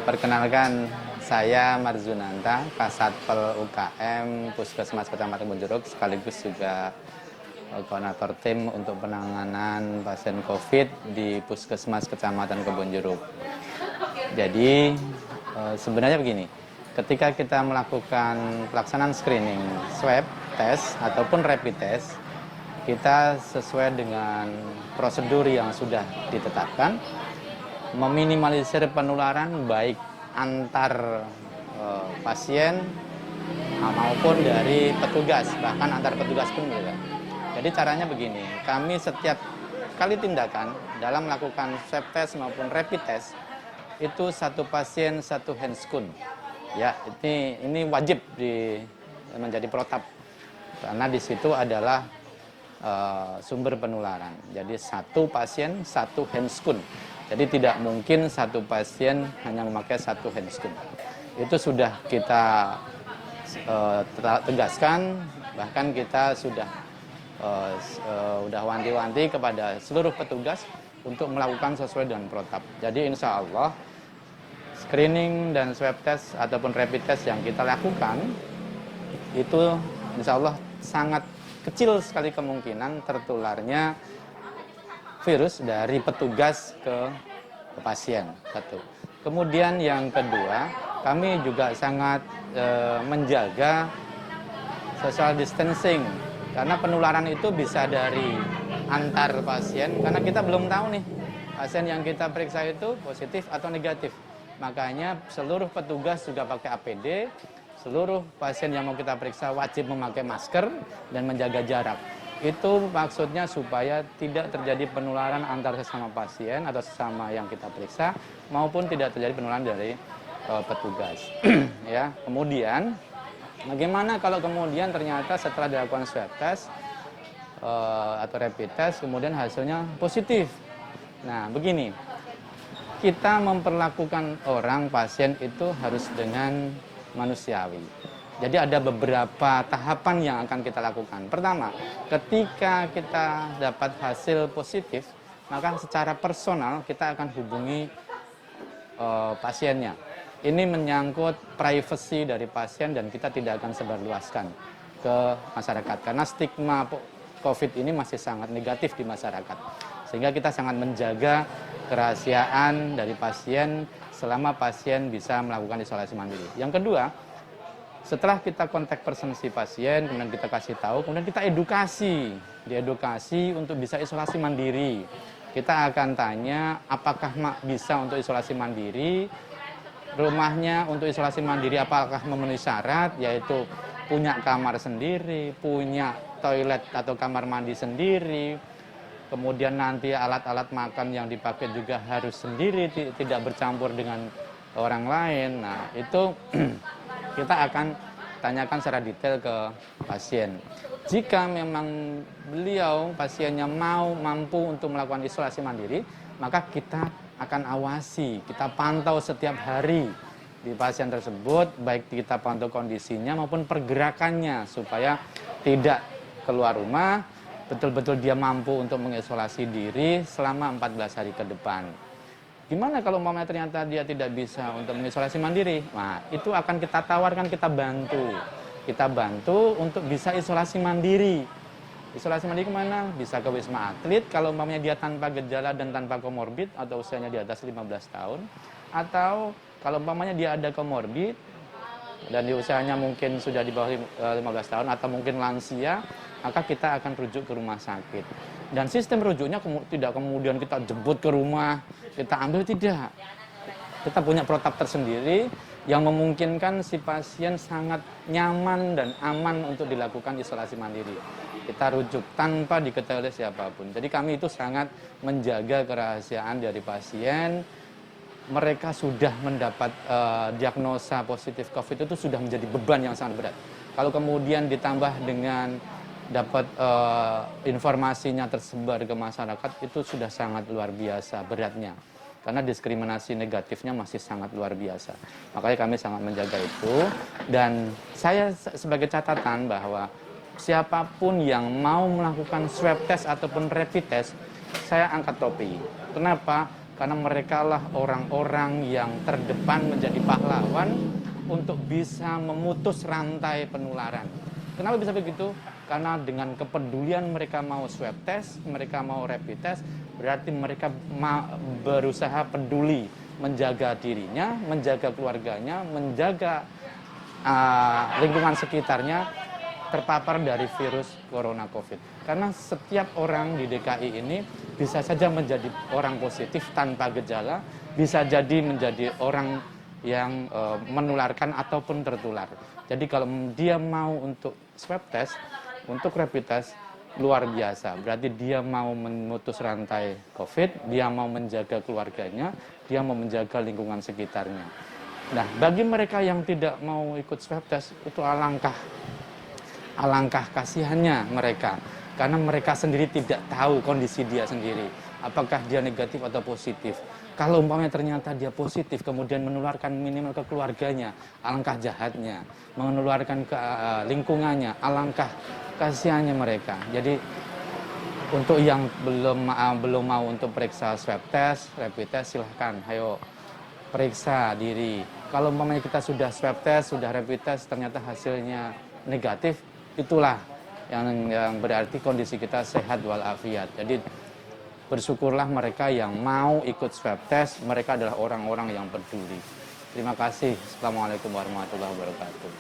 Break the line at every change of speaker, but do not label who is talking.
Perkenalkan, saya Marzunanta, Kasatpel UKM Puskesmas Kecamatan Kebonjeruk, sekaligus juga koordinator tim untuk penanganan pasien COVID di Puskesmas Kecamatan Kebonjeruk. Jadi sebenarnya begini, ketika kita melakukan pelaksanaan screening, swab test ataupun rapid test, kita sesuai dengan prosedur yang sudah ditetapkan, meminimalisir penularan baik antar pasien maupun dari petugas, bahkan antar petugas pun juga. Jadi caranya begini, kami setiap kali tindakan dalam melakukan swab test maupun rapid test itu satu pasien satu handscoon. Ya, ini wajib menjadi protap karena di situ adalah sumber penularan. Jadi satu pasien satu handscoon. Jadi tidak mungkin satu pasien hanya memakai satu handscoon. Itu sudah kita tegaskan, bahkan kita sudah wanti-wanti kepada seluruh petugas untuk melakukan sesuai dengan protap. Jadi insya Allah screening dan swab test ataupun rapid test yang kita lakukan itu insya Allah sangat kecil sekali kemungkinan tertularnya virus dari petugas ke pasien. Satu. Kemudian yang kedua, kami juga sangat menjaga social distancing karena penularan itu bisa dari antar pasien karena kita belum tahu nih pasien yang kita periksa itu positif atau negatif. Makanya seluruh petugas juga pakai APD. Seluruh pasien yang mau kita periksa wajib memakai masker dan menjaga jarak. Itu maksudnya supaya tidak terjadi penularan antar sesama pasien atau sesama yang kita periksa maupun tidak terjadi penularan dari petugas. Ya, kemudian bagaimana kalau kemudian ternyata setelah dilakukan swab test atau rapid test kemudian hasilnya positif. Nah, begini. Kita memperlakukan orang pasien itu harus dengan manusiawi. Jadi ada beberapa tahapan yang akan kita lakukan. Pertama, ketika kita dapat hasil positif, maka secara personal kita akan hubungi pasiennya. Ini menyangkut privasi dari pasien dan kita tidak akan sebarluaskan ke masyarakat. Karena stigma COVID ini masih sangat negatif di masyarakat. Sehingga kita sangat menjaga kerahasiaan dari pasien selama pasien bisa melakukan isolasi mandiri. Yang kedua, setelah kita kontak person si pasien, kemudian kita kasih tahu, kemudian kita diedukasi untuk bisa isolasi mandiri. Kita akan tanya apakah bisa untuk isolasi mandiri, rumahnya untuk isolasi mandiri apakah memenuhi syarat, yaitu punya kamar sendiri, punya toilet atau kamar mandi sendiri, kemudian nanti alat-alat makan yang dipakai juga harus sendiri, tidak bercampur dengan orang lain. Nah, itu kita akan tanyakan secara detail ke pasien. Jika memang pasiennya mampu untuk melakukan isolasi mandiri, maka kita akan awasi, kita pantau setiap hari di pasien tersebut, baik kita pantau kondisinya maupun pergerakannya supaya tidak keluar rumah, betul-betul dia mampu untuk mengisolasi diri selama 14 hari ke depan. Gimana kalau umpamanya ternyata dia tidak bisa untuk mengisolasi mandiri? Nah, itu akan kita tawarkan, kita bantu. Kita bantu untuk bisa isolasi mandiri. Isolasi mandiri kemana? Bisa ke Wisma Atlet kalau umpamanya dia tanpa gejala dan tanpa komorbid atau usianya di atas 15 tahun. Atau kalau umpamanya dia ada komorbid dan di usianya mungkin sudah di bawah 15 tahun atau mungkin lansia, maka kita akan rujuk ke rumah sakit. Dan sistem rujuknya tidak kemudian kita jemput ke rumah, kita ambil, tidak. Kita punya protap tersendiri yang memungkinkan si pasien sangat nyaman dan aman untuk dilakukan isolasi mandiri. Kita rujuk tanpa diketahui oleh siapapun. Jadi kami itu sangat menjaga kerahasiaan dari pasien. Mereka sudah mendapat diagnosa positif COVID itu sudah menjadi beban yang sangat berat. Kalau kemudian ditambah dengan dapat informasinya tersebar ke masyarakat, itu sudah sangat luar biasa beratnya. Karena diskriminasi negatifnya masih sangat luar biasa. Makanya kami sangat menjaga itu. Dan saya sebagai catatan bahwa siapapun yang mau melakukan swab test ataupun rapid test, saya angkat topi. Kenapa? karena mereka lah orang-orang yang terdepan menjadi pahlawan untuk bisa memutus rantai penularan. Kenapa bisa begitu? Karena dengan kepedulian mereka mau swab test, mereka mau rapid test, berarti mereka berusaha peduli menjaga dirinya, menjaga keluarganya, menjaga lingkungan sekitarnya terpapar dari virus corona COVID. Karena setiap orang di DKI ini bisa saja menjadi orang positif tanpa gejala, bisa jadi menjadi orang yang menularkan ataupun tertular. Jadi kalau dia mau untuk swab test, untuk rapid test, luar biasa. Berarti dia mau memutus rantai COVID, dia mau menjaga keluarganya, dia mau menjaga lingkungan sekitarnya. Nah, bagi mereka yang tidak mau ikut swab test, itu alangkah kasihannya mereka. Karena mereka sendiri tidak tahu kondisi dia sendiri. Apakah dia negatif atau positif. Kalau umpamanya ternyata dia positif, kemudian menularkan minimal ke keluarganya, alangkah jahatnya. Menularkan ke lingkungannya, alangkah kasihannya mereka. Jadi untuk yang belum mau untuk periksa swab test, rapid test, silahkan, ayo periksa diri. Kalau umpamanya kita sudah swab test, sudah rapid test, ternyata hasilnya negatif, itulah yang berarti kondisi kita sehat walafiat. Jadi bersyukurlah mereka yang mau ikut swab test, mereka adalah orang-orang yang peduli. Terima kasih. Assalamualaikum warahmatullahi wabarakatuh.